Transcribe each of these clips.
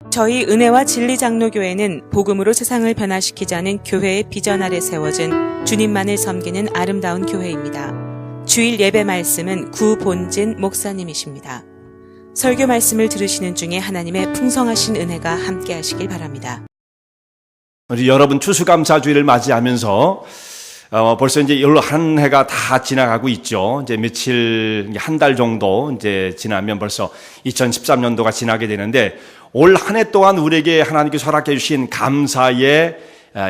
저희 은혜와 진리 장로교회는 복음으로 세상을 변화시키자는 교회의 비전 아래 세워진 주님만을 섬기는 아름다운 교회입니다. 주일 예배 말씀은 구본진 목사님이십니다. 설교 말씀을 들으시는 중에 하나님의 풍성하신 은혜가 함께 하시길 바랍니다. 우리 여러분 추수감사주일을 맞이하면서 벌써 이제 한 해가 다 지나가고 있죠. 이제 며칠, 한 달 정도 이제 지나면 벌써 2013년도가 지나게 되는데, 올 한 해 동안 우리에게 하나님께서 허락해 주신 감사의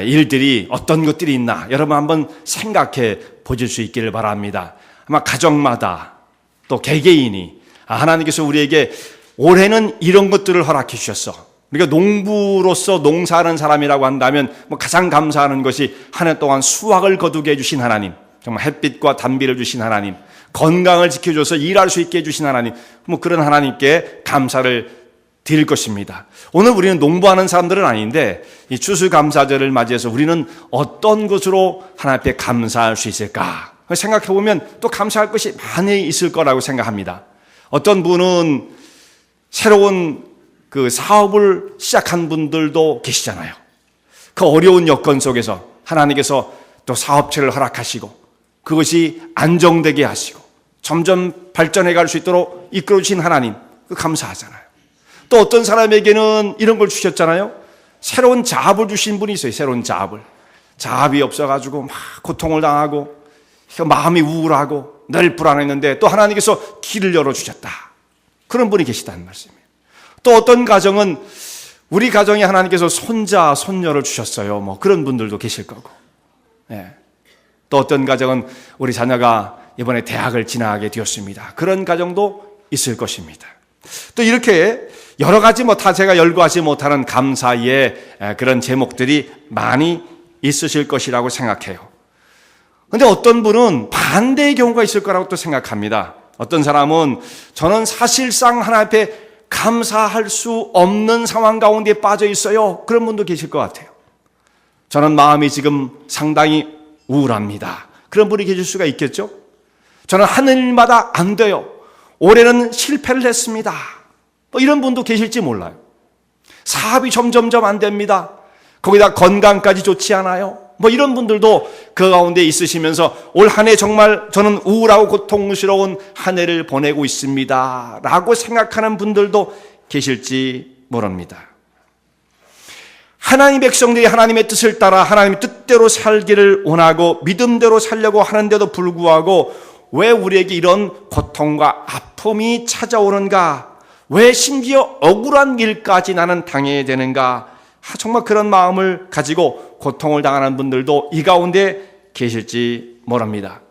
일들이 어떤 것들이 있나 여러분 한번 생각해 보실 수 있기를 바랍니다. 아마 가정마다 또 개개인이 하나님께서 우리에게 올해는 이런 것들을 허락해 주셨어. 우리가 농부로서 농사하는 사람이라고 한다면 가장 감사하는 것이 한 해 동안 수확을 거두게 해주신 하나님, 정말 햇빛과 단비를 주신 하나님, 건강을 지켜줘서 일할 수 있게 해주신 하나님, 그런 하나님께 감사를 드릴 것입니다. 오늘 우리는 농부하는 사람들은 아닌데 이 추수감사절을 맞이해서 우리는 어떤 것으로 하나님 앞에 감사할 수 있을까 생각해 보면 또 감사할 것이 많이 있을 거라고 생각합니다. 어떤 분은 새로운 그 사업을 시작한 분들도 계시잖아요. 그 어려운 여건 속에서 하나님께서 또 사업체를 허락하시고 그것이 안정되게 하시고 점점 발전해 갈 수 있도록 이끌어 주신 하나님, 그 감사하잖아요. 또 어떤 사람에게는 이런 걸 주셨잖아요. 새로운 자업을 주신 분이 있어요. 새로운 자업을. 자업이 없어가지고 막 고통을 당하고 마음이 우울하고 늘 불안했는데 또 하나님께서 길을 열어주셨다. 그런 분이 계시다는 말씀이에요. 또 어떤 가정은 우리 가정에 하나님께서 손자, 손녀를 주셨어요. 그런 분들도 계실 거고. 네. 또 어떤 가정은 우리 자녀가 이번에 대학을 진학하게 되었습니다. 그런 가정도 있을 것입니다. 또 이렇게 여러 가지 다 제가 열거하지 못하는 감사의 그런 제목들이 많이 있으실 것이라고 생각해요. 그런데 어떤 분은 반대의 경우가 있을 거라고 또 생각합니다. 어떤 사람은 저는 사실상 하나님 앞에 감사할 수 없는 상황 가운데 빠져 있어요. 그런 분도 계실 것 같아요. 저는 마음이 지금 상당히 우울합니다. 그런 분이 계실 수가 있겠죠. 저는 하늘마다 안 돼요. 올해는 실패를 했습니다. 이런 분도 계실지 몰라요. 사업이 점점점 안 됩니다. 거기다 건강까지 좋지 않아요. 이런 분들도 그 가운데 있으시면서 올 한 해 정말 저는 우울하고 고통스러운 한 해를 보내고 있습니다 라고 생각하는 분들도 계실지 모릅니다. 하나님의 백성들이 하나님의 뜻을 따라 하나님의 뜻대로 살기를 원하고 믿음대로 살려고 하는데도 불구하고 왜 우리에게 이런 고통과 아픔이 찾아오는가? 왜 심지어 억울한 일까지 나는 당해야 되는가? 정말 그런 마음을 가지고 고통을 당하는 분들도 이 가운데 계실지 모릅니다.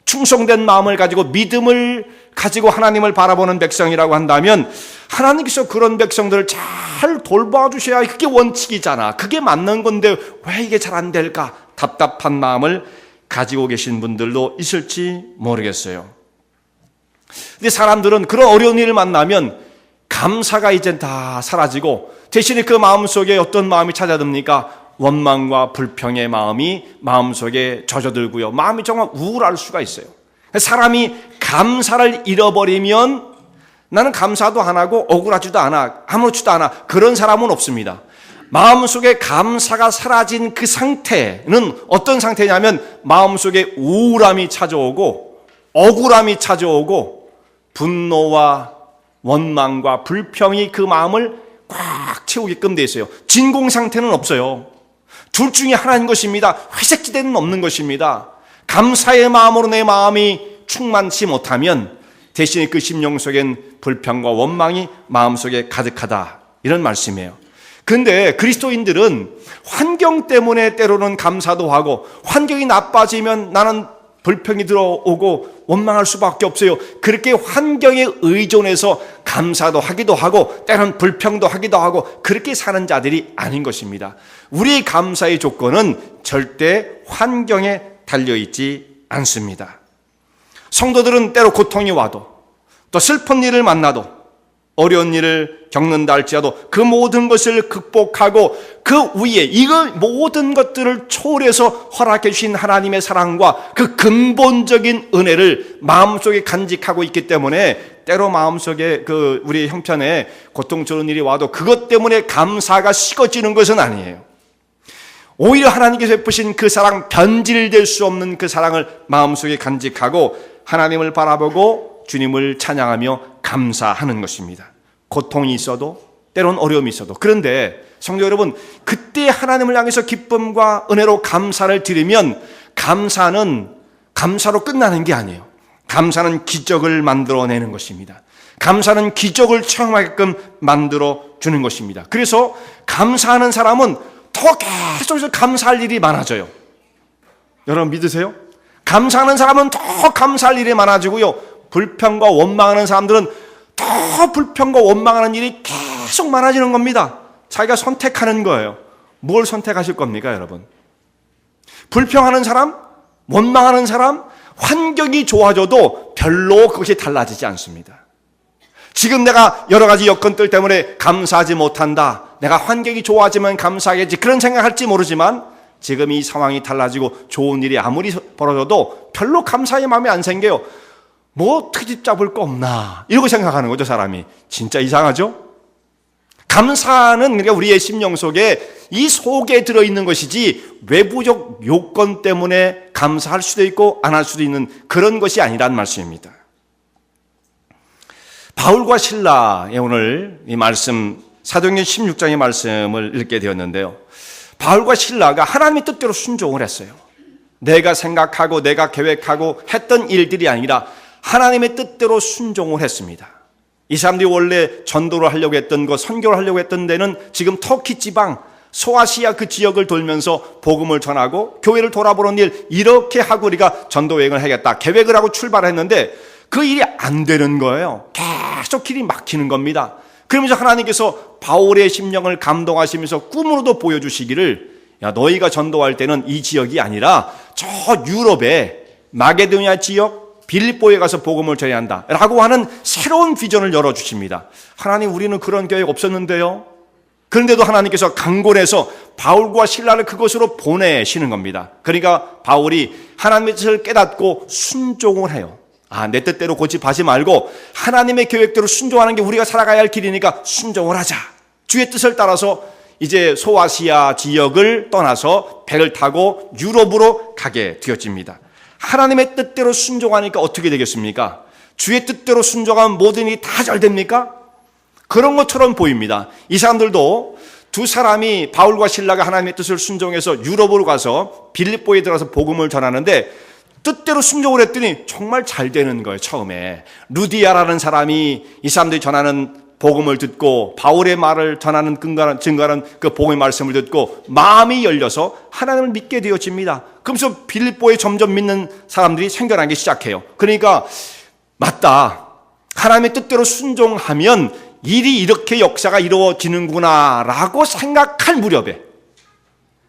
충성된 마음을 가지고 믿음을 가지고 하나님을 바라보는 백성이라고 한다면 하나님께서 그런 백성들을 잘 돌봐주셔야 그게 원칙이잖아. 그게 맞는 건데 왜 이게 잘 안 될까? 답답한 마음을 가지고 계신 분들도 있을지 모르겠어요. 근데 사람들은 그런 어려운 일을 만나면 감사가 이제 다 사라지고 대신에 그 마음속에 어떤 마음이 찾아듭니까? 원망과 불평의 마음이 마음속에 젖어들고요. 마음이 정말 우울할 수가 있어요. 사람이 감사를 잃어버리면 나는 감사도 안 하고 억울하지도 않아, 아무렇지도 않아. 그런 사람은 없습니다. 마음속에 감사가 사라진 그 상태는 어떤 상태냐면 마음속에 우울함이 찾아오고 억울함이 찾아오고 분노와 원망과 불평이 그 마음을 꽉 채우게끔 돼 있어요. 진공 상태는 없어요. 둘 중에 하나인 것입니다. 회색지대는 없는 것입니다. 감사의 마음으로 내 마음이 충만치 못하면 대신에 그 심령 속엔 불평과 원망이 마음속에 가득하다. 이런 말씀이에요. 그런데 그리스도인들은 환경 때문에 때로는 감사도 하고 환경이 나빠지면 나는 불평이 들어오고 원망할 수밖에 없어요. 그렇게 환경에 의존해서 감사도 하기도 하고 때로는 불평도 하기도 하고 그렇게 사는 자들이 아닌 것입니다. 우리의 감사의 조건은 절대 환경에 달려있지 않습니다. 성도들은 때로 고통이 와도 또 슬픈 일을 만나도 어려운 일을 겪는다 할지라도 그 모든 것을 극복하고 그 위에 이거 모든 것들을 초월해서 허락해 주신 하나님의 사랑과 그 근본적인 은혜를 마음속에 간직하고 있기 때문에 때로 마음속에 우리 형편에 고통스러운 일이 와도 그것 때문에 감사가 식어지는 것은 아니에요. 오히려 하나님께서 베푸신 그 사랑, 변질될 수 없는 그 사랑을 마음속에 간직하고 하나님을 바라보고 주님을 찬양하며 감사하는 것입니다. 고통이 있어도 때론 어려움이 있어도. 그런데 성도 여러분, 그때 하나님을 향해서 기쁨과 은혜로 감사를 드리면 감사는 감사로 끝나는 게 아니에요. 감사는 기적을 만들어내는 것입니다. 감사는 기적을 체험하게끔 만들어주는 것입니다. 그래서 감사하는 사람은 더 계속해서 감사할 일이 많아져요. 여러분 믿으세요? 감사하는 사람은 더 감사할 일이 많아지고요. 불평과 원망하는 사람들은 더 불평과 원망하는 일이 계속 많아지는 겁니다. 자기가 선택하는 거예요. 뭘 선택하실 겁니까, 여러분? 불평하는 사람, 원망하는 사람, 환경이 좋아져도 별로 그것이 달라지지 않습니다. 지금 내가 여러 가지 여건들 때문에 감사하지 못한다. 내가 환경이 좋아지면 감사하겠지. 그런 생각할지 모르지만 지금 이 상황이 달라지고 좋은 일이 아무리 벌어져도 별로 감사의 마음이 안 생겨요. 뭐 트집 잡을 거 없나 이러고 생각하는 거죠, 사람이. 진짜 이상하죠? 감사는 그러니까 우리의 심령 속에 이 속에 들어있는 것이지 외부적 요건 때문에 감사할 수도 있고 안 할 수도 있는 그런 것이 아니란 말씀입니다. 바울과 신라의 오늘 이 말씀, 사도행전 16장의 말씀을 읽게 되었는데요. 바울과 신라가 하나님의 뜻대로 순종을 했어요. 내가 생각하고 내가 계획하고 했던 일들이 아니라 하나님의 뜻대로 순종을 했습니다. 이 사람들이 원래 전도를 하려고 했던 것, 선교를 하려고 했던 데는 지금 터키 지방, 소아시아 그 지역을 돌면서 복음을 전하고 교회를 돌아보는 일, 이렇게 하고 우리가 전도 여행을 하겠다 계획을 하고 출발했는데 그 일이 안 되는 거예요. 계속 길이 막히는 겁니다. 그러면서 하나님께서 바울의 심령을 감동하시면서 꿈으로도 보여주시기를, 야, 너희가 전도할 때는 이 지역이 아니라 저 유럽의 마게도니아 지역 빌립보에 가서 복음을 전해야 한다 라고 하는 새로운 비전을 열어주십니다. 하나님, 우리는 그런 계획 없었는데요. 그런데도 하나님께서 강권해서 바울과 신라를 그곳으로 보내시는 겁니다. 그러니까 바울이 하나님의 뜻을 깨닫고 순종을 해요. 내 뜻대로 고집하지 말고 하나님의 계획대로 순종하는 게 우리가 살아가야 할 길이니까 순종을 하자. 주의 뜻을 따라서 이제 소아시아 지역을 떠나서 배를 타고 유럽으로 가게 되어집니다. 하나님의 뜻대로 순종하니까 어떻게 되겠습니까? 주의 뜻대로 순종하면 모든 일이 다 잘 됩니까? 그런 것처럼 보입니다. 이 사람들도 두 사람이 바울과 신라가 하나님의 뜻을 순종해서 유럽으로 가서 빌립보에 들어가서 복음을 전하는데 뜻대로 순종을 했더니 정말 잘 되는 거예요. 처음에 루디아라는 사람이 이 사람들이 전하는 복음을 듣고 바울의 말을 전하는 증거하는 그 복음의 말씀을 듣고 마음이 열려서 하나님을 믿게 되어집니다. 그러면서 빌립보에 점점 믿는 사람들이 생겨나기 시작해요. 그러니까 맞다, 하나님의 뜻대로 순종하면 일이 이렇게 역사가 이루어지는구나 라고 생각할 무렵에,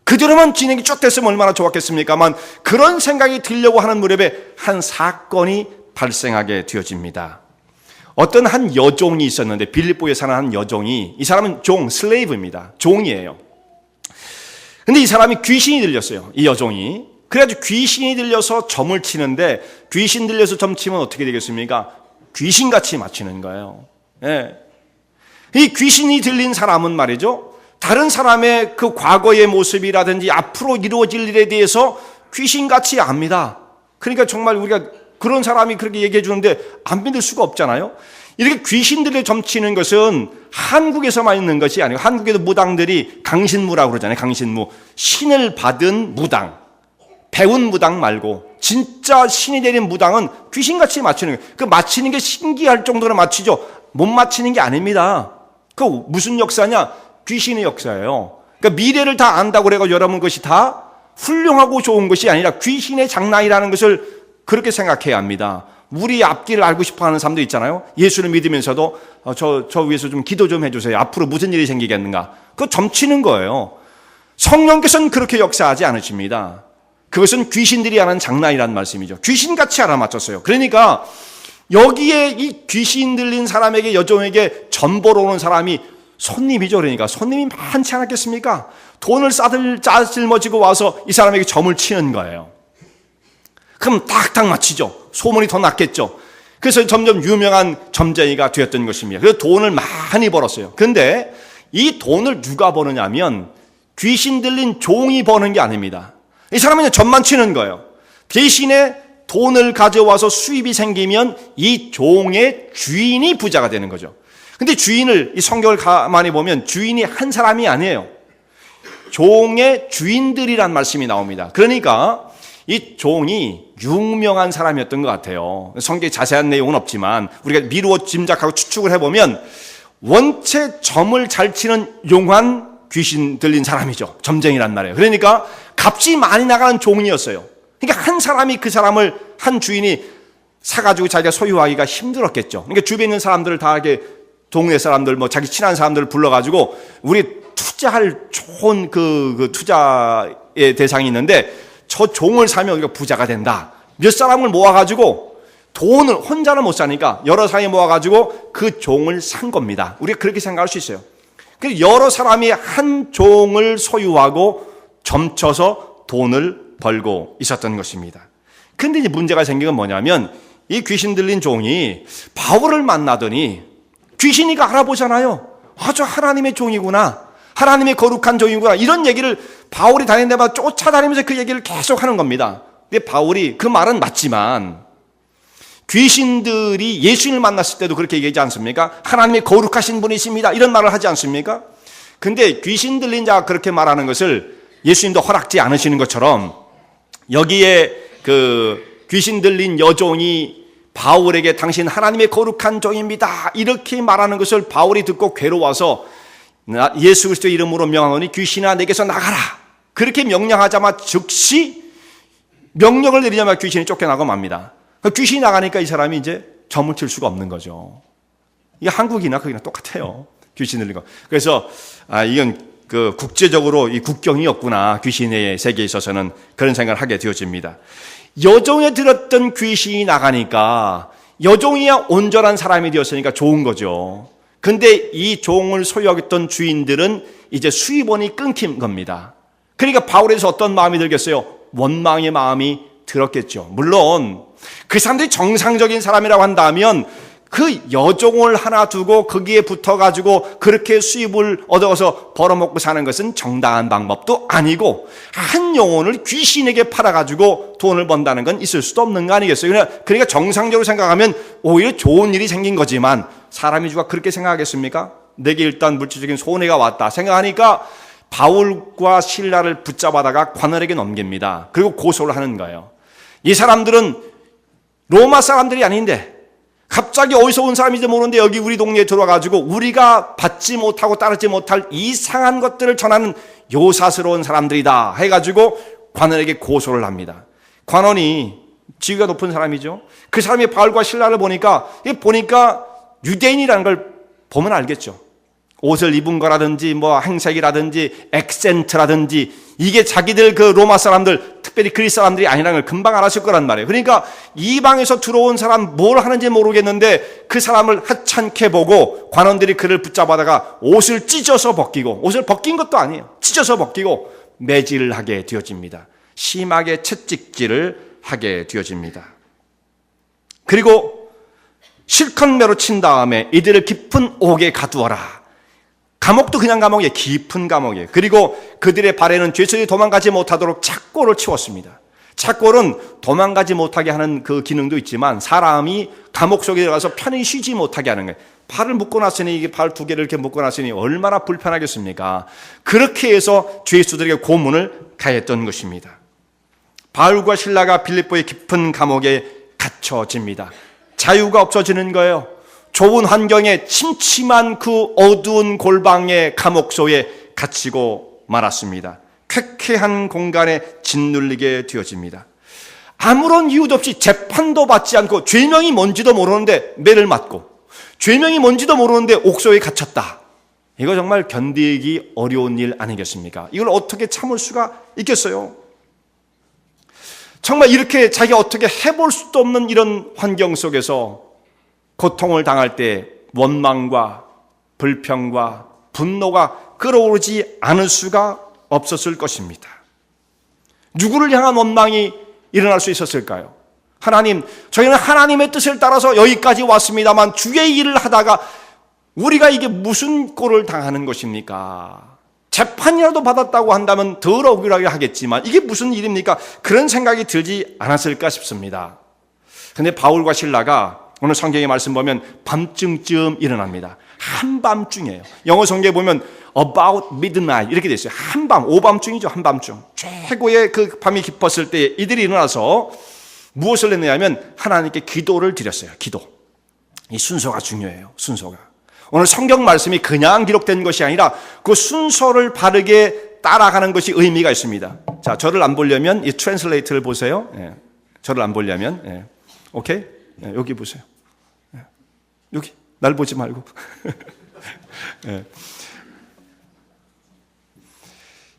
그대로만 진행이 쭉 됐으면 얼마나 좋았겠습니까만 그런 생각이 들려고 하는 무렵에 한 사건이 발생하게 되어집니다. 어떤 한 여종이 있었는데, 빌립보에 사는 한 여종이, 이 사람은 슬레이브입니다. 종이에요. 근데 이 사람이 귀신이 들렸어요. 이 여종이. 그래가지고 귀신이 들려서 점을 치는데, 귀신 들려서 점 치면 어떻게 되겠습니까? 귀신같이 맞추는 거예요. 예. 이 귀신이 들린 사람은 말이죠, 다른 사람의 그 과거의 모습이라든지 앞으로 이루어질 일에 대해서 귀신같이 압니다. 그러니까 정말 우리가 그런 사람이 그렇게 얘기해 주는데 안 믿을 수가 없잖아요. 이렇게 귀신들을 점치는 것은 한국에서만 있는 것이 아니고, 한국에도 무당들이 강신무라고 그러잖아요. 강신무. 신을 받은 무당, 배운 무당 말고 진짜 신이 되는 무당은 귀신같이 맞추는 거예요. 그 맞히는 게 신기할 정도로 맞히죠. 못 맞히는 게 아닙니다. 그 무슨 역사냐? 귀신의 역사예요. 그러니까 미래를 다 안다고 그래서 여러분 그것이 다 훌륭하고 좋은 것이 아니라 귀신의 장난이라는 것을 그렇게 생각해야 합니다. 우리 앞길을 알고 싶어하는 사람도 있잖아요. 예수를 믿으면서도 저 위해서 좀 기도 좀 해주세요. 앞으로 무슨 일이 생기겠는가. 그거 점치는 거예요. 성령께서는 그렇게 역사하지 않으십니다. 그것은 귀신들이 하는 장난이라는 말씀이죠. 귀신같이 알아맞혔어요. 그러니까 여기에 이 귀신 들린 사람에게, 여종에게 점 보러 오는 사람이 손님이죠. 그러니까 손님이 많지 않았겠습니까? 돈을 짜질머지고 와서 이 사람에게 점을 치는 거예요. 그럼 딱딱 맞히죠. 소문이 더 났겠죠. 그래서 점점 유명한 점쟁이가 되었던 것입니다. 그래서 돈을 많이 벌었어요. 그런데 이 돈을 누가 버느냐면 귀신 들린 종이 버는 게 아닙니다. 이 사람은 점만 치는 거예요. 대신에 돈을 가져와서 수입이 생기면 이 종의 주인이 부자가 되는 거죠. 근데 주인을, 이 성경을 가만히 보면 주인이 한 사람이 아니에요. 종의 주인들이란 말씀이 나옵니다. 그러니까 이 종이 유명한 사람이었던 것 같아요. 성경에 자세한 내용은 없지만 우리가 미루어 짐작하고 추측을 해보면 원체 점을 잘 치는 용한 귀신 들린 사람이죠. 점쟁이란 말이에요. 그러니까 값이 많이 나가는 종이었어요. 그러니까 한 사람이 그 사람을, 한 주인이 사가지고 자기가 소유하기가 힘들었겠죠. 그러니까 주변에 있는 사람들을 다 이렇게 동네 사람들, 뭐 자기 친한 사람들을 불러가지고 우리 투자할 좋은 그 투자의 대상이 있는데 저 종을 사면 우리가 부자가 된다. 몇 사람을 모아가지고 돈을 혼자는 못 사니까 여러 사람이 모아가지고 그 종을 산 겁니다. 우리가 그렇게 생각할 수 있어요. 그래서 여러 사람이 한 종을 소유하고 점쳐서 돈을 벌고 있었던 것입니다. 근데 이제 문제가 생긴 건 뭐냐면 이 귀신 들린 종이 바울을 만나더니 귀신이가 알아보잖아요. 저 하나님의 종이구나. 하나님의 거룩한 종이구나. 이런 얘기를 바울이 다니는 데마다 쫓아다니면서 그 얘기를 계속 하는 겁니다. 근데 바울이 그 말은 맞지만 귀신들이 예수님을 만났을 때도 그렇게 얘기하지 않습니까? 하나님의 거룩하신 분이십니다. 이런 말을 하지 않습니까? 근데 귀신 들린 자가 그렇게 말하는 것을 예수님도 허락지 않으시는 것처럼 여기에 그 귀신 들린 여종이 바울에게 당신 하나님의 거룩한 종입니다. 이렇게 말하는 것을 바울이 듣고 괴로워서 예수 그리스도의 이름으로 명하노니 귀신아 내게서 나가라. 그렇게 명령하자마자 즉시 명령을 내리자마자 귀신이 쫓겨나고 맙니다. 귀신이 나가니까 이 사람이 이제 점을 칠 수가 없는 거죠. 이게 한국이나 거기나 똑같아요. 귀신 들린 거. 그래서 이건 그 국제적으로 이 국경이 없구나. 귀신의 세계에 있어서는 그런 생각을 하게 되어집니다. 여종에 들었던 귀신이 나가니까 여종이야 온전한 사람이 되었으니까 좋은 거죠. 근데 이 종을 소유하겠던 주인들은 이제 수입원이 끊긴 겁니다. 그러니까 바울에서 어떤 마음이 들겠어요? 원망의 마음이 들었겠죠. 물론 그 사람들이 정상적인 사람이라고 한다면 그 여종을 하나 두고 거기에 붙어가지고 그렇게 수입을 얻어서 벌어먹고 사는 것은 정당한 방법도 아니고 한 영혼을 귀신에게 팔아가지고 돈을 번다는 건 있을 수도 없는 거 아니겠어요? 그러니까 정상적으로 생각하면 오히려 좋은 일이 생긴 거지만 사람이 누가 그렇게 생각하겠습니까? 내게 일단 물질적인 손해가 왔다 생각하니까 바울과 실라를 붙잡아다가 관원에게 넘깁니다. 그리고 고소를 하는 거예요. 이 사람들은 로마 사람들이 아닌데 갑자기 어디서 온 사람인지 모르는데 여기 우리 동네에 들어와가지고 우리가 받지 못하고 따르지 못할 이상한 것들을 전하는 요사스러운 사람들이다 해가지고 관원에게 고소를 합니다. 관원이 지위가 높은 사람이죠. 그 사람이 바울과 실라를 보니까 유대인이라는 걸 보면 알겠죠. 옷을 입은 거라든지 뭐 행색이라든지 액센트라든지 이게 자기들 그 로마 사람들 특별히 그리스 사람들이 아니라는 걸 금방 알았을 거란 말이에요. 그러니까 이방에서 들어온 사람 뭘 하는지 모르겠는데 그 사람을 하찮게 보고 관원들이 그를 붙잡아다가 옷을 찢어서 벗기고, 옷을 벗긴 것도 아니에요. 찢어서 벗기고 매질을 하게 되어집니다. 심하게 채찍질을 하게 되어집니다. 그리고 실컷 매로 친 다음에 이들을 깊은 옥에 가두어라. 감옥도 그냥 감옥이에요. 깊은 감옥이에요. 그리고 그들의 발에는 죄수들이 도망가지 못하도록 착고를 치웠습니다. 착고는 도망가지 못하게 하는 그 기능도 있지만 사람이 감옥 속에 들어가서 편히 쉬지 못하게 하는 거예요. 팔을 묶어놨으니 이게 발 두 개를 이렇게 묶어놨으니 얼마나 불편하겠습니까? 그렇게 해서 죄수들에게 고문을 가했던 것입니다. 바울과 실라가 빌립보의 깊은 감옥에 갇혀집니다. 자유가 없어지는 거예요. 좁은 환경에 침침한 그 어두운 골방의 감옥소에 갇히고 말았습니다. 쾌쾌한 공간에 짓눌리게 되어집니다. 아무런 이유도 없이 재판도 받지 않고 죄명이 뭔지도 모르는데 매를 맞고 죄명이 뭔지도 모르는데 옥소에 갇혔다. 이거 정말 견디기 어려운 일 아니겠습니까? 이걸 어떻게 참을 수가 있겠어요? 정말 이렇게 자기가 어떻게 해볼 수도 없는 이런 환경 속에서 고통을 당할 때 원망과 불평과 분노가 끓어오르지 않을 수가 없었을 것입니다. 누구를 향한 원망이 일어날 수 있었을까요? 하나님, 저희는 하나님의 뜻을 따라서 여기까지 왔습니다만 주의 일을 하다가 우리가 이게 무슨 꼴을 당하는 것입니까? 재판이라도 받았다고 한다면 덜 억울하게 하겠지만 이게 무슨 일입니까? 그런 생각이 들지 않았을까 싶습니다. 근데 바울과 실라가 오늘 성경의 말씀 보면 밤중쯤 일어납니다. 한밤중이에요. 영어 성경에 보면 about midnight 이렇게 돼 있어요. 한밤, 오밤중이죠. 한밤중. 최고의 그 밤이 깊었을 때 이들이 일어나서 무엇을 했느냐면 하나님께 기도를 드렸어요. 기도. 이 순서가 중요해요. 순서가. 오늘 성경 말씀이 그냥 기록된 것이 아니라 그 순서를 바르게 따라가는 것이 의미가 있습니다. 자, 저를 안 보려면 이 트랜슬레이터를 보세요. 예. 저를 안 보려면 예. 오케이? 예, 여기 보세요. 예. 여기 날 보지 말고. 예.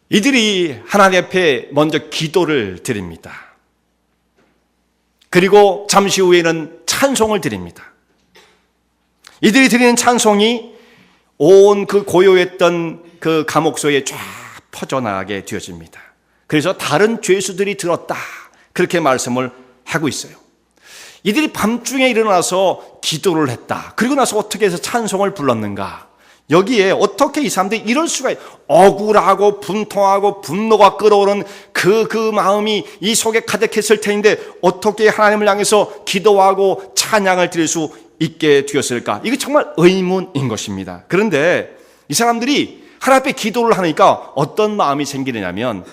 이들이 하나님 앞에 먼저 기도를 드립니다. 그리고 잠시 후에는 찬송을 드립니다. 이들이 드리는 찬송이 온 그 고요했던 그 감옥소에 쫙 퍼져나가게 되어집니다. 그래서 다른 죄수들이 들었다. 그렇게 말씀을 하고 있어요. 이들이 밤중에 일어나서 기도를 했다. 그리고 나서 어떻게 해서 찬송을 불렀는가? 여기에 어떻게 이 사람들이 이럴 수가 있어요? 억울하고 분통하고 분노가 끓어오르는 그 마음이 이 속에 가득했을 텐데 어떻게 하나님을 향해서 기도하고 찬양을 드릴 수 있게 되었을까? 이게 정말 의문인 것입니다. 그런데 이 사람들이 하나님 앞에 기도를 하니까 어떤 마음이 생기느냐면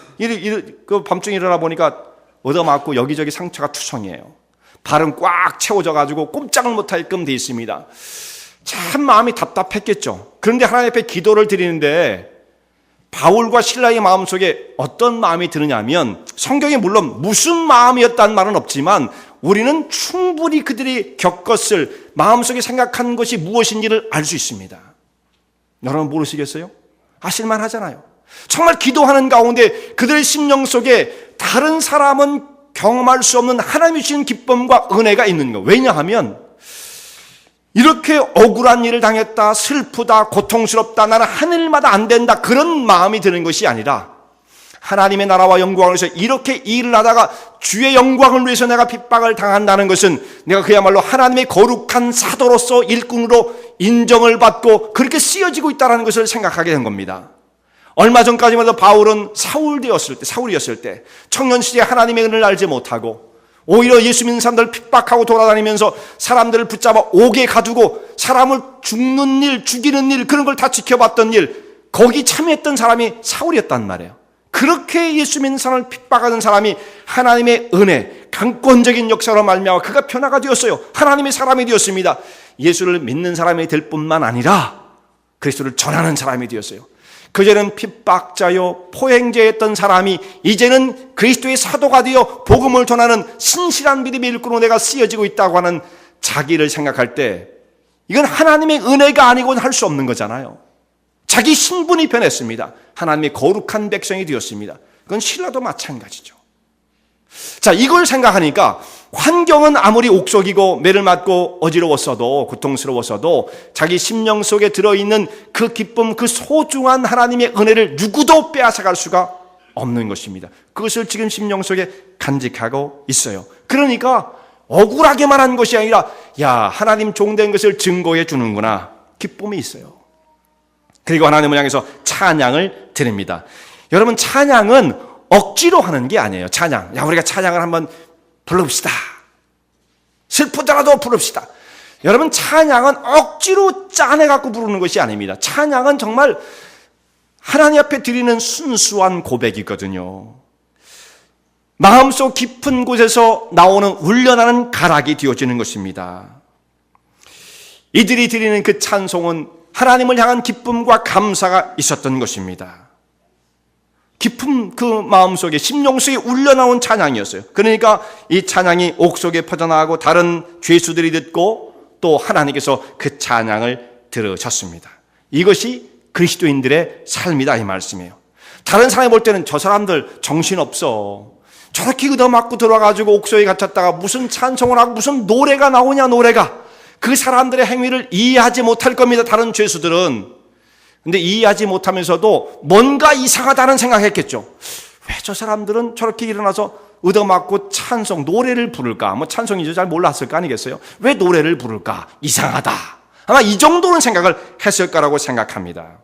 그 밤중에 일어나 보니까 얻어맞고 여기저기 상처가 투성이에요. 발은 꽉 채워져 가지고 꼼짝을 못하게끔 돼 있습니다. 참 마음이 답답했겠죠. 그런데 하나님 앞에 기도를 드리는데 바울과 실라의 마음속에 어떤 마음이 드느냐면 성경에 물론 무슨 마음이었다는 말은 없지만 우리는 충분히 그들이 겪었을 마음속에 생각한 것이 무엇인지를 알 수 있습니다. 여러분 모르시겠어요? 아실만 하잖아요. 정말 기도하는 가운데 그들의 심령 속에 다른 사람은 경험할 수 없는 하나님이 주신 기쁨과 은혜가 있는 거. 왜냐하면 이렇게 억울한 일을 당했다, 슬프다, 고통스럽다, 나는 하늘마다 안 된다 그런 마음이 드는 것이 아니라 하나님의 나라와 영광을 위해서 이렇게 일을 하다가 주의 영광을 위해서 내가 핍박을 당한다는 것은 내가 그야말로 하나님의 거룩한 사도로서 일꾼으로 인정을 받고 그렇게 쓰여지고 있다는 것을 생각하게 된 겁니다. 얼마 전까지만 해도 바울은 사울이었을 때 청년 시절에 하나님의 은혜를 알지 못하고 오히려 예수 믿는 사람들을 핍박하고 돌아다니면서 사람들을 붙잡아 옥에 가두고 사람을 죽는 일, 죽이는 일 그런 걸 다 지켜봤던 일 거기 참여했던 사람이 사울이었단 말이에요. 그렇게 예수 믿는 사람을 핍박하는 사람이 하나님의 은혜, 강권적인 역사로 말미암아 그가 변화가 되었어요. 하나님의 사람이 되었습니다. 예수를 믿는 사람이 될 뿐만 아니라 그리스도를 전하는 사람이 되었어요. 그전에는 핍박자요 포행자였던 사람이 이제는 그리스도의 사도가 되어 복음을 전하는 신실한 믿음의 일꾼으로 내가 쓰여지고 있다고 하는 자기를 생각할 때 이건 하나님의 은혜가 아니고는 할 수 없는 거잖아요. 자기 신분이 변했습니다. 하나님의 거룩한 백성이 되었습니다. 그건 신라도 마찬가지죠. 자, 이걸 생각하니까 환경은 아무리 옥속이고 매를 맞고 어지러웠어도 고통스러웠어도 자기 심령 속에 들어있는 그 기쁨, 그 소중한 하나님의 은혜를 누구도 빼앗아갈 수가 없는 것입니다. 그것을 지금 심령 속에 간직하고 있어요. 그러니까 억울하게만 한 것이 아니라 야, 하나님 종된 것을 증거해 주는구나. 기쁨이 있어요. 그리고 하나님을 향해서 찬양을 드립니다. 여러분 찬양은 억지로 하는 게 아니에요. 찬양. 야, 우리가 찬양을 한번 부릅시다. 슬프더라도 부릅시다. 여러분 찬양은 억지로 짜내갖고 부르는 것이 아닙니다. 찬양은 정말 하나님 앞에 드리는 순수한 고백이거든요. 마음속 깊은 곳에서 나오는 울려나는 가락이 되어지는 것입니다. 이들이 드리는 그 찬송은 하나님을 향한 기쁨과 감사가 있었던 것입니다. 깊은 그 마음속에 심령 속에 울려나온 찬양이었어요. 그러니까 이 찬양이 옥속에 퍼져나가고 다른 죄수들이 듣고 또 하나님께서 그 찬양을 들으셨습니다. 이것이 그리스도인들의 삶이다 이 말씀이에요. 다른 사람이 볼 때는 저 사람들 정신없어. 저렇게 얻어맞고 들어와가지고 옥속에 갇혔다가 무슨 찬송을 하고 무슨 노래가 나오냐 노래가. 그 사람들의 행위를 이해하지 못할 겁니다. 다른 죄수들은. 근데 이해하지 못하면서도 뭔가 이상하다는 생각했겠죠. 왜 저 사람들은 저렇게 일어나서 얻어맞고 찬송, 노래를 부를까? 뭐 찬송이죠. 잘 몰랐을 거 아니겠어요? 왜 노래를 부를까? 이상하다. 아마 이 정도는 생각을 했을 거라고 생각합니다.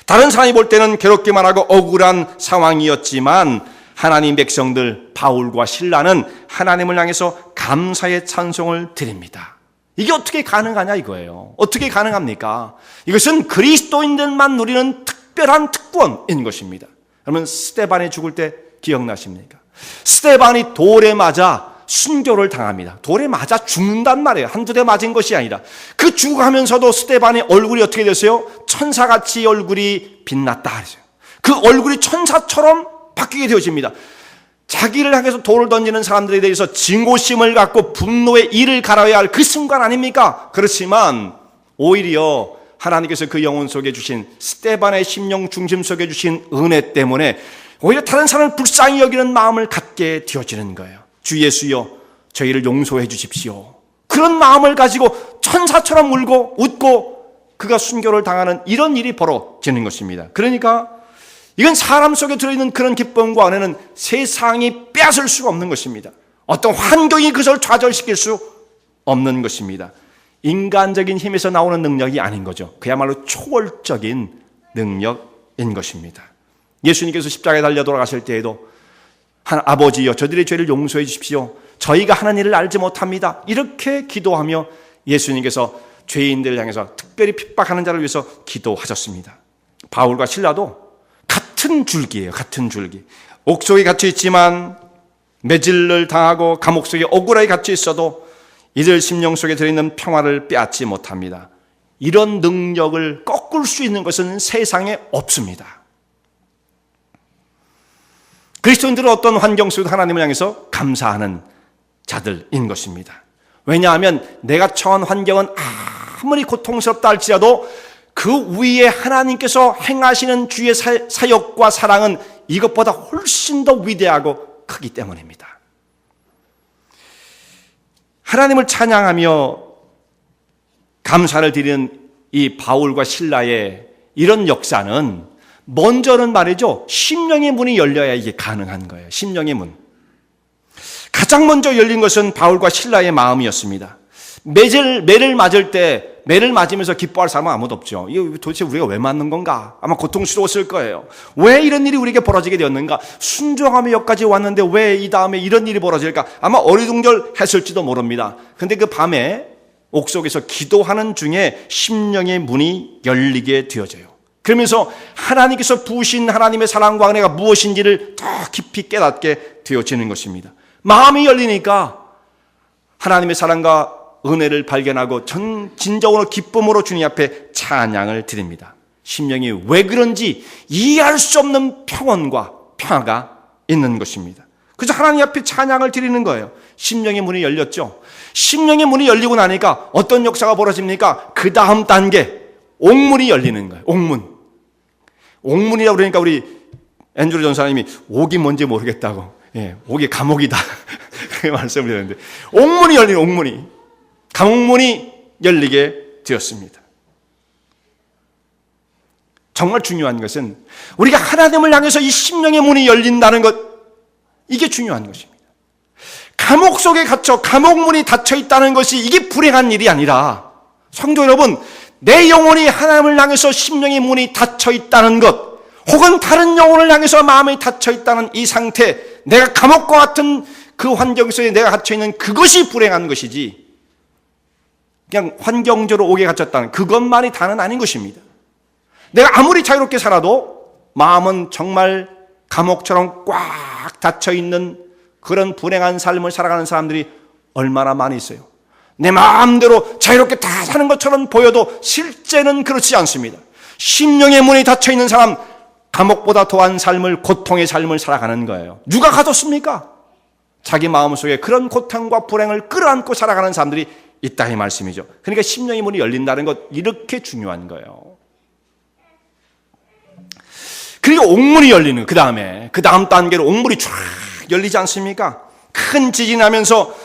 다른 사람이 볼 때는 괴롭기만 하고 억울한 상황이었지만 하나님 백성들 바울과 실라는 하나님을 향해서 감사의 찬송을 드립니다. 이게 어떻게 가능하냐 이거예요. 어떻게 가능합니까? 이것은 그리스도인들만 누리는 특별한 특권인 것입니다. 여러분 스데반이 죽을 때 기억나십니까? 스데반이 돌에 맞아 순교를 당합니다. 돌에 맞아 죽는단 말이에요. 한두 대 맞은 것이 아니라. 그 죽어가면서도 스데반의 얼굴이 어떻게 됐어요? 천사같이 얼굴이 빛났다 그랬어요. 그 얼굴이 천사처럼 바뀌게 되어집니다. 자기를 향해서 돌을 던지는 사람들에 대해서 증오심을 갖고 분노의 이를 갈아야 할 그 순간 아닙니까? 그렇지만 오히려 하나님께서 그 영혼 속에 주신 스데반의 심령 중심 속에 주신 은혜 때문에 오히려 다른 사람을 불쌍히 여기는 마음을 갖게 되어지는 거예요. 주 예수여 저희를 용서해 주십시오. 그런 마음을 가지고 천사처럼 울고 웃고 그가 순교를 당하는 이런 일이 벌어지는 것입니다. 그러니까 이건 사람 속에 들어있는 그런 기쁨과 은혜는 세상이 빼앗을 수가 없는 것입니다. 어떤 환경이 그것을 좌절시킬 수 없는 것입니다. 인간적인 힘에서 나오는 능력이 아닌 거죠. 그야말로 초월적인 능력인 것입니다. 예수님께서 십자가에 달려 돌아가실 때에도 아버지여 저들의 죄를 용서해 주십시오. 저희가 하는 일을 알지 못합니다. 이렇게 기도하며 예수님께서 죄인들을 향해서 특별히 핍박하는 자를 위해서 기도하셨습니다. 바울과 실라도 같은 줄기예요. 같은 줄기. 옥속에 갇혀 있지만 매질을 당하고 감옥 속에 억울하게 갇혀 있어도 이들 심령 속에 들어있는 평화를 빼앗지 못합니다. 이런 능력을 꺾을 수 있는 것은 세상에 없습니다. 그리스도인들은 어떤 환경 속에도 하나님을 향해서 감사하는 자들인 것입니다. 왜냐하면 내가 처한 환경은 아무리 고통스럽다 할지라도 그 위에 하나님께서 행하시는 주의 사역과 사랑은 이것보다 훨씬 더 위대하고 크기 때문입니다. 하나님을 찬양하며 감사를 드리는 이 바울과 실라의 이런 역사는 먼저는 말이죠. 심령의 문이 열려야 이게 가능한 거예요. 심령의 문. 가장 먼저 열린 것은 바울과 실라의 마음이었습니다. 매를 맞을 때 매를 맞으면서 기뻐할 사람은 아무도 없죠. 이거 도대체 우리가 왜 맞는 건가? 아마 고통스러웠을 거예요. 왜 이런 일이 우리에게 벌어지게 되었는가? 순종하며 여기까지 왔는데 왜 이 다음에 이런 일이 벌어질까? 아마 어리둥절했을지도 모릅니다. 근데 그 밤에 옥속에서 기도하는 중에 심령의 문이 열리게 되어져요. 그러면서 하나님께서 부으신 하나님의 사랑과 은혜가 무엇인지를 더 깊이 깨닫게 되어지는 것입니다. 마음이 열리니까 하나님의 사랑과 은혜를 발견하고 진정으로 기쁨으로 주님 앞에 찬양을 드립니다. 심령이 왜 그런지 이해할 수 없는 평온과 평화가 있는 것입니다. 그래서 하나님 앞에 찬양을 드리는 거예요. 심령의 문이 열렸죠. 심령의 문이 열리고 나니까 어떤 역사가 벌어집니까? 그 다음 단계 옥문이 열리는 거예요. 옥문. 옥문이라고 그러니까 우리 앤드류 전사님이 옥이 뭔지 모르겠다고. 예, 옥이 감옥이다. 그렇게 말씀을 드렸는데 옥문이 열리는 옥문이. 감옥문이 열리게 되었습니다. 정말 중요한 것은 우리가 하나님을 향해서 이 심령의 문이 열린다는 것, 이게 중요한 것입니다. 감옥 속에 갇혀 감옥문이 닫혀 있다는 것이 이게 불행한 일이 아니라 성도 여러분, 내 영혼이 하나님을 향해서 심령의 문이 닫혀 있다는 것, 혹은 다른 영혼을 향해서 마음이 닫혀 있다는 이 상태, 내가 감옥과 같은 그 환경 속에 내가 갇혀 있는 그것이 불행한 것이지 그냥 환경적으로 옥에 갇혔다는 그것만이 다는 아닌 것입니다. 내가 아무리 자유롭게 살아도 마음은 정말 감옥처럼 꽉 닫혀있는 그런 불행한 삶을 살아가는 사람들이 얼마나 많이 있어요. 내 마음대로 자유롭게 다 사는 것처럼 보여도 실제는 그렇지 않습니다. 심령의 문이 닫혀있는 사람, 감옥보다 더한 삶을, 고통의 삶을 살아가는 거예요. 누가 가뒀습니까? 자기 마음속에 그런 고통과 불행을 끌어안고 살아가는 사람들이 있다 이 말씀이죠. 그러니까 심령의 문이 열린다는 것, 이렇게 중요한 거예요. 그리고 옥문이 열리는 그 다음 단계로 옥문이 쫙 열리지 않습니까? 큰 지진이 나면서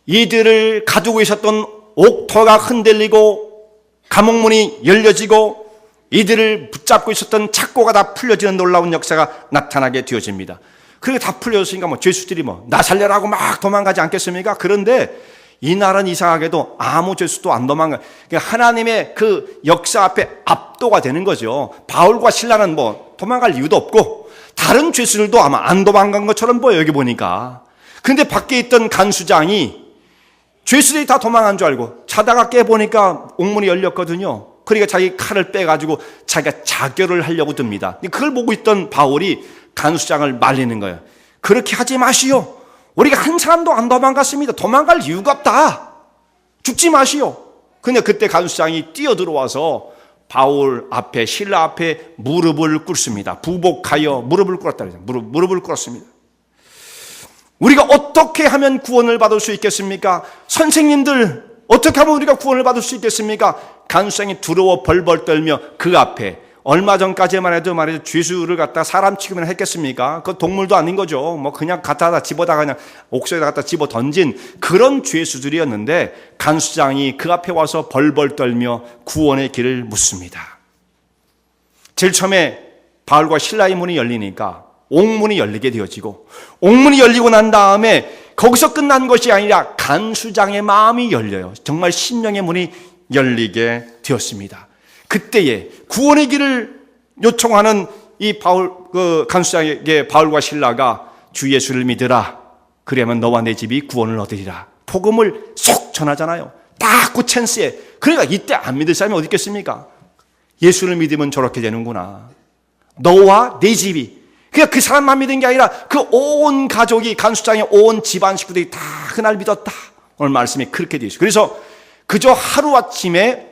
이들을 가두고 있었던 옥토가 흔들리고 감옥문이 열려지고 이들을 붙잡고 있었던 착고가 다 풀려지는 놀라운 역사가 나타나게 되어집니다. 그리고 다 풀렸으니까 뭐 죄수들이 뭐 나 살려라고 막 도망가지 않겠습니까? 그런데 이날은 이상하게도 아무 죄수도 안 도망가. 그러니까 하나님의 그 역사 앞에 압도가 되는 거죠. 바울과 실라는 뭐 도망갈 이유도 없고 다른 죄수들도 아마 안 도망간 것처럼 보여요, 여기 보니까. 근데 밖에 있던 간수장이 죄수들이 다 도망간 줄 알고 자다가 깨보니까 옥문이 열렸거든요. 그러니까 자기 칼을 빼가지고 자기가 자결을 하려고 듭니다. 그걸 보고 있던 바울이 간수장을 말리는 거예요. 그렇게 하지 마시오. 우리가 한 사람도 안 도망갔습니다. 도망갈 이유가 없다. 죽지 마시오. 근데 그때 간수장이 뛰어들어와서 바울 앞에, 실라 앞에 무릎을 꿇습니다. 부복하여 무릎을 꿇었다. 무릎을 꿇었습니다. 우리가 어떻게 하면 구원을 받을 수 있겠습니까? 선생님들, 어떻게 하면 우리가 구원을 받을 수 있겠습니까? 간수장이 두려워 벌벌 떨며 그 앞에, 얼마 전까지만 해도 말이죠, 죄수를 갖다 사람 취급을 했겠습니까? 그 동물도 아닌 거죠. 뭐 그냥 갖다가 집어다가 그냥 옥소에다 갖다 집어 던진 그런 죄수들이었는데 간수장이 그 앞에 와서 벌벌 떨며 구원의 길을 묻습니다. 제일 처음에 바울과 실라의 문이 열리니까 옥문이 열리게 되어지고, 옥문이 열리고 난 다음에 거기서 끝난 것이 아니라 간수장의 마음이 열려요. 정말 심령의 문이 열리게 되었습니다. 그때에 구원의 길을 요청하는 이 간수장에게 바울과 실라가 주 예수를 믿으라. 그러면 너와 내 집이 구원을 얻으리라. 복음을 쏙 전하잖아요. 딱 그 찬스에. 그러니까 이때 안 믿을 사람이 어디 있겠습니까? 예수를 믿으면 저렇게 되는구나. 너와 내 집이. 그냥 그 사람만 믿은 게 아니라 그 온 가족이, 간수장의 온 집안 식구들이 다 그날 믿었다. 오늘 말씀이 그렇게 되어 있어요. 그래서 그저 하루아침에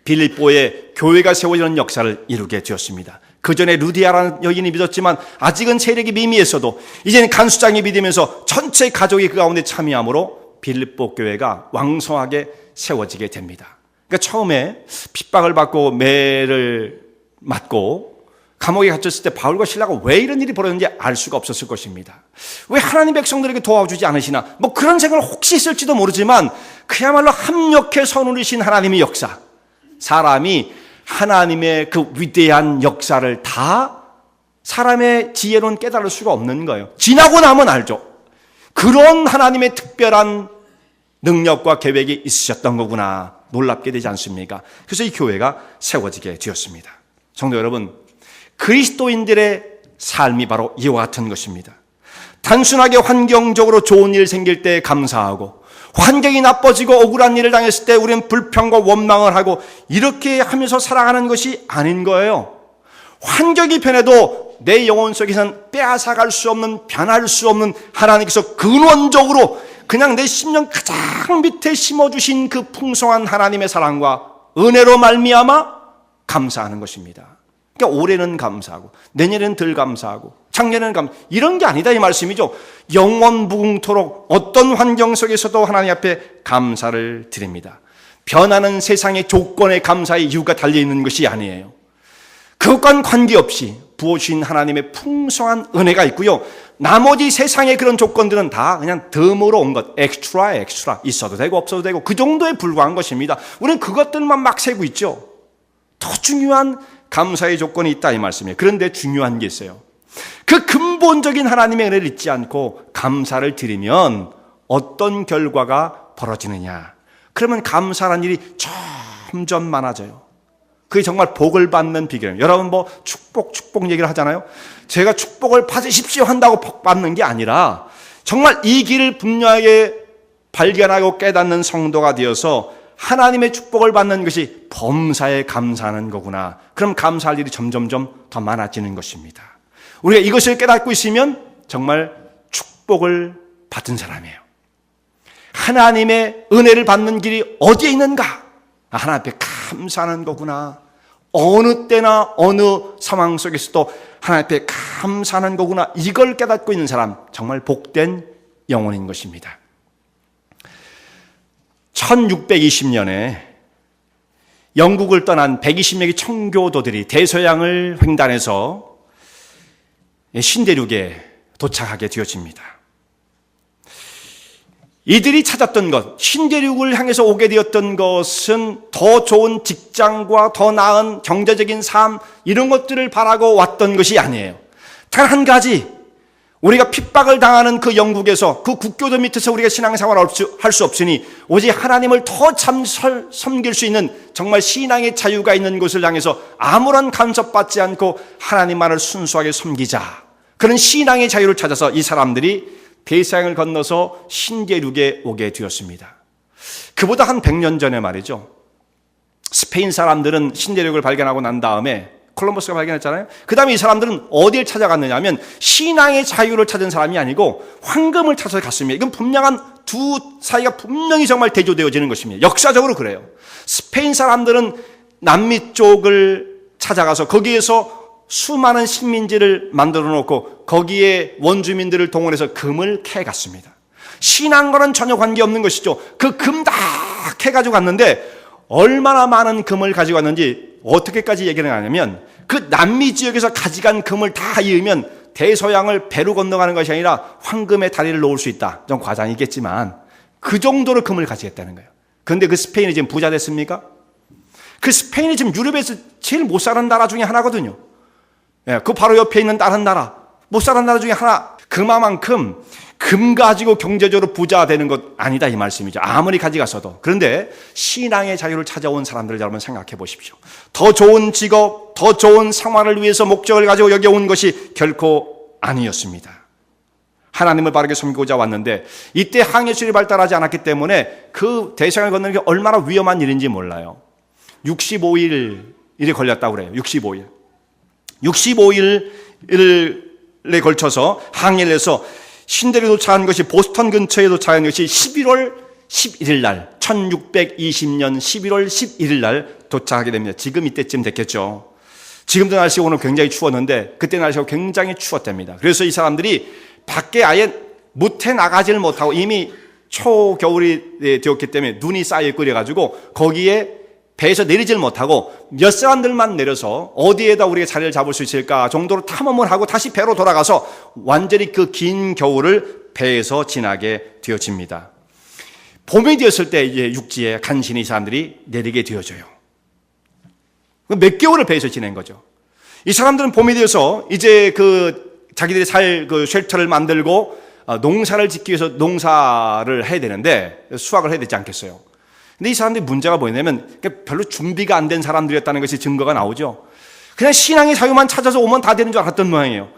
빌립보에 교회가 세워지는 역사를 이루게 되었습니다. 그 전에 루디아라는 여인이 믿었지만 아직은 세력이 미미했어도 이제는 간수장이 믿으면서 전체 가족이 그 가운데 참여함으로 빌립보 교회가 왕성하게 세워지게 됩니다. 그러니까 처음에 핍박을 받고 매를 맞고 감옥에 갇혔을 때 바울과 실라가 왜 이런 일이 벌어졌는지 알 수가 없었을 것입니다. 왜 하나님 백성들에게 도와주지 않으시나? 뭐 그런 생각을 혹시 했을지도 모르지만 그야말로 합력해서 누리신 하나님의 역사. 사람이 하나님의 그 위대한 역사를 다 사람의 지혜로는 깨달을 수가 없는 거예요. 지나고 나면 알죠. 그런 하나님의 특별한 능력과 계획이 있으셨던 거구나. 놀랍게 되지 않습니까? 그래서 이 교회가 세워지게 되었습니다. 성도 여러분, 그리스도인들의 삶이 바로 이와 같은 것입니다. 단순하게 환경적으로 좋은 일 생길 때 감사하고, 환경이 나빠지고 억울한 일을 당했을 때 우리는 불평과 원망을 하고 이렇게 하면서 살아가는 것이 아닌 거예요. 환경이 변해도 내 영혼 속에서는 빼앗아갈 수 없는, 변할 수 없는 하나님께서 근원적으로 그냥 내 심령 가장 밑에 심어주신 그 풍성한 하나님의 사랑과 은혜로 말미암아 감사하는 것입니다. 그러니까 올해는 감사하고 내년에는 덜 감사하고 작년에는 이런 게 아니다 이 말씀이죠. 영원 무궁토록 어떤 환경 속에서도 하나님 앞에 감사를 드립니다. 변하는 세상의 조건에 감사의 이유가 달려있는 것이 아니에요. 그것과는 관계없이 부어주신 하나님의 풍성한 은혜가 있고요. 나머지 세상의 그런 조건들은 다 그냥 덤으로 온 것, 엑스트라 있어도 되고 없어도 되고 그 정도에 불과한 것입니다. 우리는 그것들만 막 세고 있죠. 더 중요한 감사의 조건이 있다 이 말씀이에요. 그런데 중요한 게 있어요. 그 근본적인 하나님의 은혜를 잊지 않고 감사를 드리면 어떤 결과가 벌어지느냐. 그러면 감사라는 일이 점점 많아져요. 그게 정말 복을 받는 비결이에요. 여러분 뭐 축복 얘기를 하잖아요. 제가 축복을 받으십시오 한다고 복 받는 게 아니라 정말 이 길을 분명하게 발견하고 깨닫는 성도가 되어서 하나님의 축복을 받는 것이 범사에 감사하는 거구나. 그럼 감사할 일이 점점점 더 많아지는 것입니다. 우리가 이것을 깨닫고 있으면 정말 축복을 받은 사람이에요. 하나님의 은혜를 받는 길이 어디에 있는가? 하나님 앞에 감사하는 거구나. 어느 때나 어느 상황 속에서도 하나님 앞에 감사하는 거구나. 이걸 깨닫고 있는 사람 정말 복된 영혼인 것입니다. 1620년에 영국을 떠난 120명의 청교도들이 대서양을 횡단해서 신대륙에 도착하게 되어집니다. 이들이 찾았던 것, 신대륙을 향해서 오게 되었던 것은 더 좋은 직장과 더 나은 경제적인 삶 이런 것들을 바라고 왔던 것이 아니에요. 단 한 가지, 우리가 핍박을 당하는 그 영국에서 그 국교도 밑에서 우리가 신앙생활을 할 수 없으니 오직 하나님을 더 참 섬길 수 있는 정말 신앙의 자유가 있는 곳을 향해서 아무런 간섭받지 않고 하나님만을 순수하게 섬기자. 그런 신앙의 자유를 찾아서 이 사람들이 대서양을 건너서 신대륙에 오게 되었습니다. 그보다 한 100년 전에 말이죠. 스페인 사람들은 신대륙을 발견하고 난 다음에 콜럼버스가 발견했잖아요. 그 다음에 이 사람들은 어디를 찾아갔느냐 하면 신앙의 자유를 찾은 사람이 아니고 황금을 찾아서 갔습니다. 이건 분명한 두 사이가 분명히 정말 대조되어지는 것입니다. 역사적으로 그래요. 스페인 사람들은 남미 쪽을 찾아가서 거기에서 수많은 식민지를 만들어 놓고 거기에 원주민들을 동원해서 금을 캐갔습니다. 신앙과는 전혀 관계없는 것이죠. 그 금 다 캐가지고 갔는데 얼마나 많은 금을 가지고 왔는지 어떻게까지 얘기를 하냐면 그 남미 지역에서 가져간 금을 다 이으면 대서양을 배로 건너가는 것이 아니라 황금의 다리를 놓을 수 있다. 좀 과장이겠지만 그 정도로 금을 가지겠다는 거예요. 그런데 그 스페인이 지금 부자 됐습니까? 그 스페인이 지금 유럽에서 제일 못 사는 나라 중에 하나거든요. 그 바로 옆에 있는 다른 나라, 못 사는 나라 중에 하나. 그만큼 금 가지고 경제적으로 부자 되는 것 아니다 이 말씀이죠. 아무리 가져갔어도. 그런데 신앙의 자유를 찾아온 사람들을 여러분 생각해 보십시오. 더 좋은 직업, 더 좋은 생활을 위해서 목적을 가지고 여기 온 것이 결코 아니었습니다. 하나님을 바르게 섬기고자 왔는데 이때 항해술이 발달하지 않았기 때문에 그 대서양을 건너는 게 얼마나 위험한 일인지 몰라요. 65일이 걸렸다고 그래요. 65일에 걸쳐서 항해를 해서 신대륙에 도착한 것이 보스턴 근처에 도착한 것이 11월 11일 날 1620년 11월 11일 날 도착하게 됩니다. 지금 이때쯤 됐겠죠. 지금도 날씨가 오늘 굉장히 추웠는데 그때 날씨가 굉장히 추웠답니다. 그래서 이 사람들이 밖에 아예 무태 나가지를 못하고 이미 초겨울이 되었기 때문에 눈이 쌓여 끓여가지고 거기에 배에서 내리질 못하고 몇 사람들만 내려서 어디에다 우리가 자리를 잡을 수 있을까 정도로 탐험을 하고 다시 배로 돌아가서 완전히 그 긴 겨울을 배에서 지나게 되어집니다. 봄이 되었을 때 이제 육지에 간신히 이 사람들이 내리게 되어져요. 몇 개월을 배에서 지낸 거죠. 이 사람들은 봄이 되어서 이제 그 자기들이 살 그 쉘터를 만들고 농사를 짓기 위해서 농사를 해야 되는데 수확을 해야 되지 않겠어요. 근데 이 사람들이 문제가 뭐냐면 별로 준비가 안 된 사람들이었다는 것이 증거가 나오죠. 그냥 신앙의 자유만 찾아서 오면 다 되는 줄 알았던 모양이에요.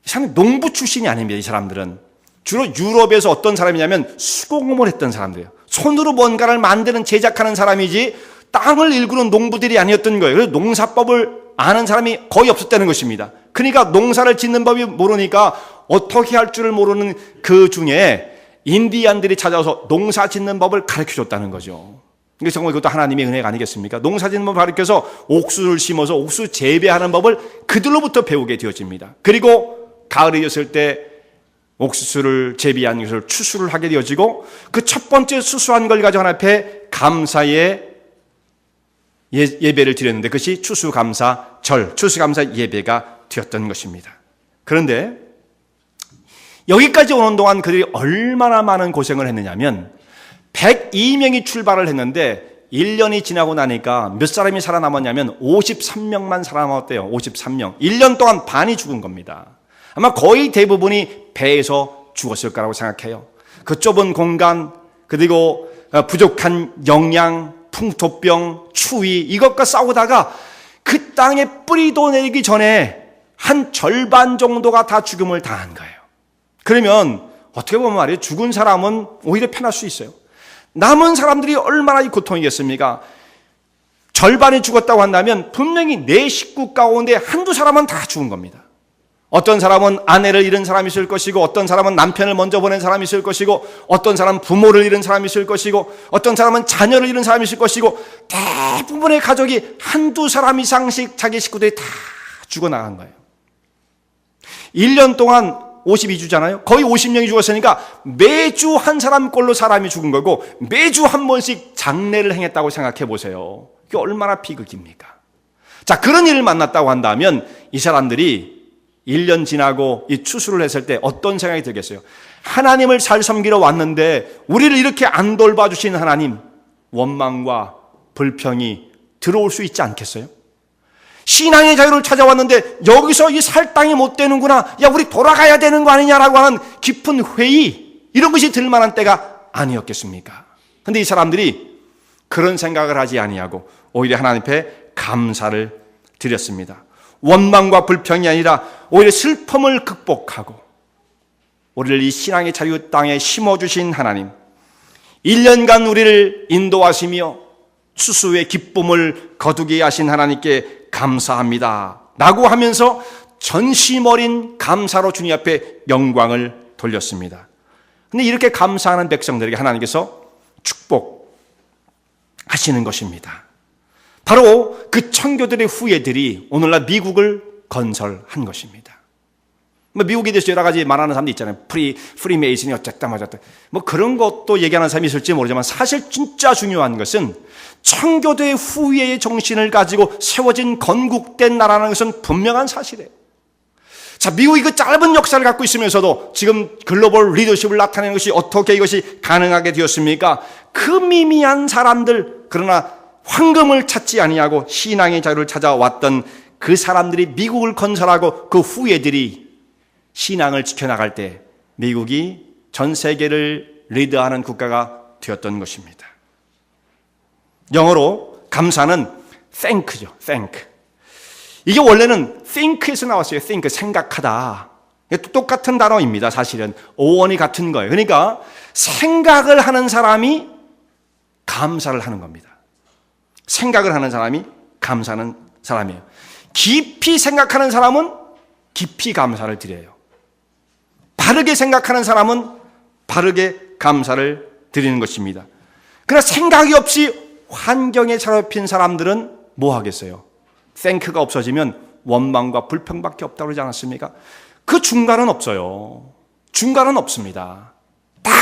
이 사람이 농부 출신이 아닙니다. 이 사람들은 주로 유럽에서 어떤 사람이냐면 수공업을 했던 사람들이에요. 손으로 뭔가를 만드는 제작하는 사람이지 땅을 일구는 농부들이 아니었던 거예요. 그래서 농사법을 아는 사람이 거의 없었다는 것입니다. 그러니까 농사를 짓는 법이 모르니까 어떻게 할 줄을 모르는 그 중에 인디안들이 찾아와서 농사 짓는 법을 가르쳐줬다는 거죠. 이게 정말 그것도 하나님의 은혜가 아니겠습니까? 농사 짓는 법을 가르쳐서 옥수수를 심어서 옥수수 재배하는 법을 그들로부터 배우게 되어집니다. 그리고 가을이 되었을 때 옥수수를 재배한 것을 추수를 하게 되어지고 그 첫 번째 수수한 걸 가져간 앞에 감사의 예배를 드렸는데 그것이 추수감사절, 추수감사 예배가 되었던 것입니다. 그런데 여기까지 오는 동안 그들이 얼마나 많은 고생을 했느냐면 102명이 출발을 했는데 1년이 지나고 나니까 몇 사람이 살아남았냐면 53명만 살아남았대요. 53명. 1년 동안 반이 죽은 겁니다. 아마 거의 대부분이 배에서 죽었을 거라고 생각해요. 그 좁은 공간, 그리고 부족한 영양, 풍토병, 추위 이것과 싸우다가 그 땅에 뿌리도 내리기 전에 한 절반 정도가 다 죽음을 당한 거예요. 그러면 어떻게 보면 말이에요. 죽은 사람은 오히려 편할 수 있어요. 남은 사람들이 얼마나 이 고통이겠습니까? 절반이 죽었다고 한다면 분명히 내 식구 가운데 한두 사람은 다 죽은 겁니다. 어떤 사람은 아내를 잃은 사람이 있을 것이고 어떤 사람은 남편을 먼저 보낸 사람이 있을 것이고 어떤 사람은 부모를 잃은 사람이 있을 것이고 어떤 사람은 자녀를 잃은 사람이 있을 것이고 대부분의 가족이 한두 사람 이상씩 자기 식구들이 다 죽어나간 거예요. 1년 동안 52주잖아요. 거의 50명이 죽었으니까 매주 한 사람꼴로 사람이 죽은 거고 매주 한 번씩 장례를 행했다고 생각해 보세요. 그게 얼마나 비극입니까? 자, 그런 일을 만났다고 한다면 이 사람들이 1년 지나고 이 추수를 했을 때 어떤 생각이 들겠어요? 하나님을 잘 섬기러 왔는데 우리를 이렇게 안 돌봐주신 하나님, 원망과 불평이 들어올 수 있지 않겠어요? 신앙의 자유를 찾아왔는데 여기서 이 살 땅이 못 되는구나, 야 우리 돌아가야 되는 거 아니냐라고 하는 깊은 회의, 이런 것이 들 만한 때가 아니었겠습니까? 근데 이 사람들이 그런 생각을 하지 아니하고 오히려 하나님 앞에 감사를 드렸습니다. 원망과 불평이 아니라 오히려 슬픔을 극복하고 우리를 이 신앙의 자유 땅에 심어주신 하나님, 1년간 우리를 인도하시며 수수의 기쁨을 거두게 하신 하나님께 감사합니다 라고 하면서 전심 어린 감사로 주님 앞에 영광을 돌렸습니다. 근데 이렇게 감사하는 백성들에게 하나님께서 축복하시는 것입니다. 바로 그 청교들의 후예들이 오늘날 미국을 건설한 것입니다. 미국에 대해서 여러 가지 말하는 사람도 있잖아요. 프리메이슨이 어쨌다 맞았다. 그런 것도 얘기하는 사람이 있을지 모르지만 사실 진짜 중요한 것은 청교도의 후예의 정신을 가지고 세워진 건국된 나라라는 것은 분명한 사실이에요. 자, 미국이 그 짧은 역사를 갖고 있으면서도 지금 글로벌 리더십을 나타내는 것이 어떻게 이것이 가능하게 되었습니까? 그 미미한 사람들, 그러나 황금을 찾지 아니하고 신앙의 자유를 찾아왔던 그 사람들이 미국을 건설하고 그 후예들이 신앙을 지켜나갈 때 미국이 전 세계를 리드하는 국가가 되었던 것입니다. 영어로 감사는 thank죠. thank. 이게 원래는 think에서 나왔어요. think, 생각하다. 똑같은 단어입니다. 사실은 어원이 같은 거예요. 그러니까 생각을 하는 사람이 감사를 하는 겁니다. 생각을 하는 사람이 감사하는 사람이에요. 깊이 생각하는 사람은 깊이 감사를 드려요. 바르게 생각하는 사람은 바르게 감사를 드리는 것입니다. 그러나 생각이 없이 환경에 사로잡힌 사람들은 뭐 하겠어요? thank가 없어지면 원망과 불평밖에 없다고 그러지 않았습니까? 그 중간은 없어요. 중간은 없습니다. 딱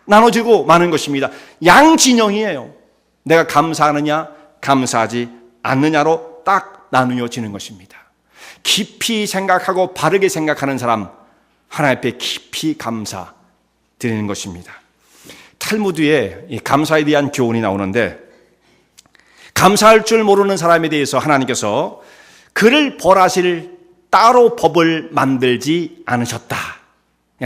나눠지고 마는 것입니다. 양진영이에요. 내가 감사하느냐 감사하지 않느냐로 딱 나누어지는 것입니다. 깊이 생각하고 바르게 생각하는 사람, 하나님 앞에 깊이 감사 드리는 것입니다. 탈무드에 이 감사에 대한 교훈이 나오는데, 감사할 줄 모르는 사람에 대해서 하나님께서 그를 벌하실 따로 법을 만들지 않으셨다.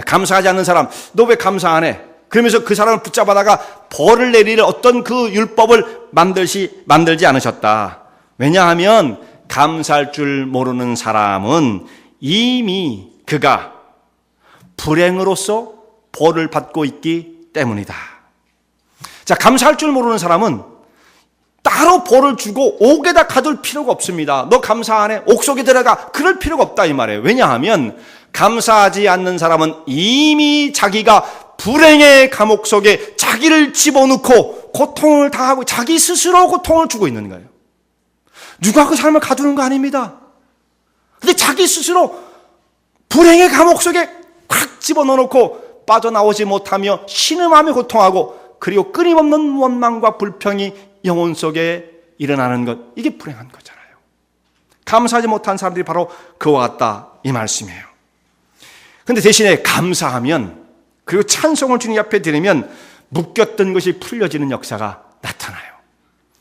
감사하지 않는 사람, 너 왜 감사 안 해? 그러면서 그 사람을 붙잡아다가 벌을 내릴 어떤 그 율법을 만들지 않으셨다. 왜냐하면 감사할 줄 모르는 사람은 이미 그가 불행으로서 벌을 받고 있기 때문이다. 자, 감사할 줄 모르는 사람은 따로 벌을 주고 옥에다 가둘 필요가 없습니다. 너 감사 안 해? 옥 속에 들어가. 그럴 필요가 없다 이 말이에요. 왜냐하면 감사하지 않는 사람은 이미 자기가 불행의 감옥 속에 자기를 집어넣고 고통을 당하고 자기 스스로 고통을 주고 있는 거예요. 누가 그 삶을 가두는 거 아닙니다. 근데 자기 스스로 불행의 감옥 속에 확 집어넣어놓고 빠져나오지 못하며 신음하며 고통하고, 그리고 끊임없는 원망과 불평이 영혼 속에 일어나는 것, 이게 불행한 거잖아요. 감사하지 못한 사람들이 바로 그와 같다 이 말씀이에요. 그런데 대신에 감사하면, 그리고 찬송을 주님 앞에 드리면 묶였던 것이 풀려지는 역사가 나타나요.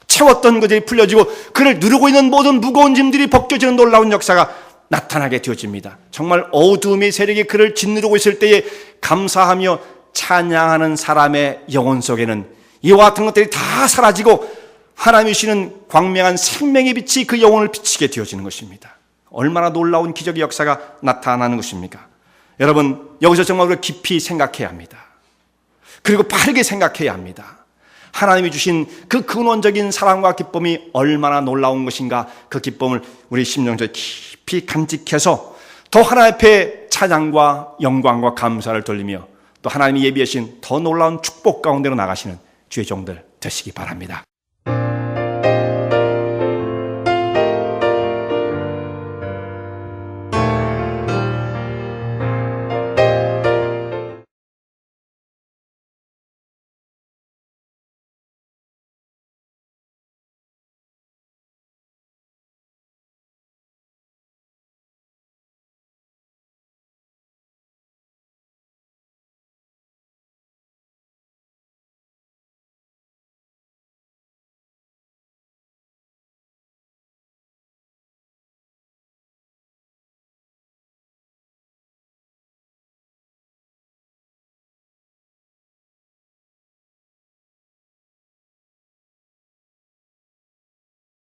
채웠던 것들이 풀려지고 그를 누르고 있는 모든 무거운 짐들이 벗겨지는 놀라운 역사가 나타나게 되어집니다. 정말 어두움의 세력이 그를 짓누르고 있을 때에 감사하며 찬양하는 사람의 영혼 속에는 이와 같은 것들이 다 사라지고 하나님이 주시는 광명한 생명의 빛이 그 영혼을 비치게 되어지는 것입니다. 얼마나 놀라운 기적의 역사가 나타나는 것입니까? 여러분, 여기서 정말 우리가 깊이 생각해야 합니다. 그리고 바르게 생각해야 합니다. 하나님이 주신 그 근원적인 사랑과 기쁨이 얼마나 놀라운 것인가, 그 기쁨을 우리 심령적으로 깊이 간직해서 더 하나님 앞에 찬양과 영광과 감사를 돌리며 또 하나님이 예비하신 더 놀라운 축복 가운데로 나가시는 주의 종들 되시기 바랍니다.